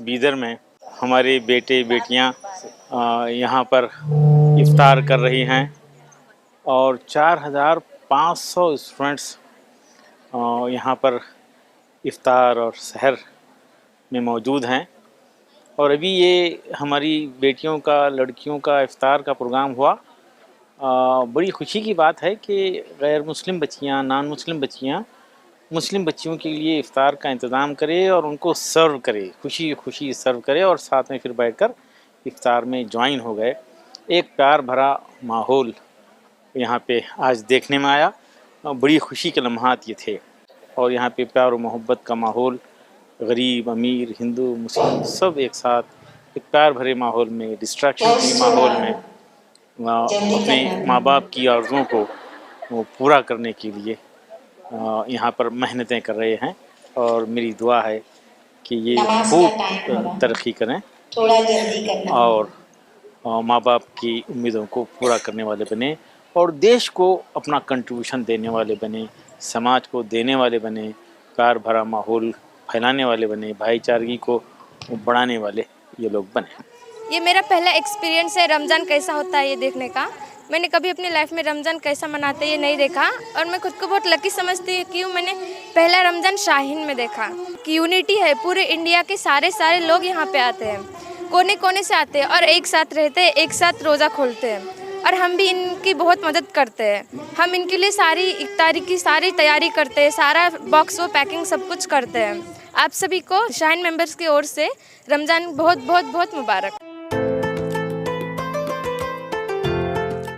बीदर में हमारे बेटे बेटियां यहाँ पर इफ्तार कर रही हैं और 4500 स्टूडेंट्स यहाँ पर इफ्तार और सहर में मौजूद हैं। और अभी ये हमारी बेटियों का, लड़कियों का इफ्तार का प्रोग्राम हुआ। बड़ी खुशी की बात है कि गैर मुस्लिम बच्चियाँ, नॉन मुस्लिम बच्चियाँ मुस्लिम बच्चियों के लिए इफ्तार का इंतज़ाम करे और उनको सर्व करे, खुशी खुशी सर्व करे और साथ में फिर बैठकर इफ्तार में ज्वाइन हो गए। एक प्यार भरा माहौल यहाँ पे आज देखने में आया। बड़ी खुशी के लम्हात ये थे और यहाँ पे प्यार और मोहब्बत का माहौल, गरीब अमीर हिंदू मुस्लिम सब एक साथ एक प्यार भरे माहौल में, डिस्ट्रैक्शन के माहौल में अपने माँ बाप की आरज़ुओं को वो पूरा करने के लिए यहाँ पर मेहनतें कर रहे हैं। और मेरी दुआ है कि ये खूब तरक्की करें, थोड़ा जल्दी करना और माँ बाप की उम्मीदों को पूरा करने वाले बने और देश को अपना कंट्रीब्यूशन देने वाले बने, समाज को देने वाले बने, प्यार भरा माहौल फैलाने वाले बने, भाईचारगी को बढ़ाने वाले ये लोग बने। ये मेरा पहला एक्सपीरियंस है रमज़ान कैसा होता है ये देखने का। मैंने कभी अपनी लाइफ में रमज़ान कैसा मनाते हैं ये नहीं देखा और मैं खुद को बहुत लकी समझती हूँ कि मैंने पहला रमज़ान शाहीन में देखा कि यूनिटी है, पूरे इंडिया के सारे लोग यहाँ पे आते हैं, कोने कोने से आते हैं और एक साथ रहते हैं, एक साथ रोज़ा खोलते हैं और हम भी इनकी बहुत मदद करते हैं। हम इनके लिए सारी इफ्तारी की सारी तैयारी करते हैं, सारा बॉक्स वो पैकिंग सब कुछ करते हैं। आप सभी को शाहीन मेंबर्स की ओर से रमज़ान बहुत बहुत बहुत मुबारक।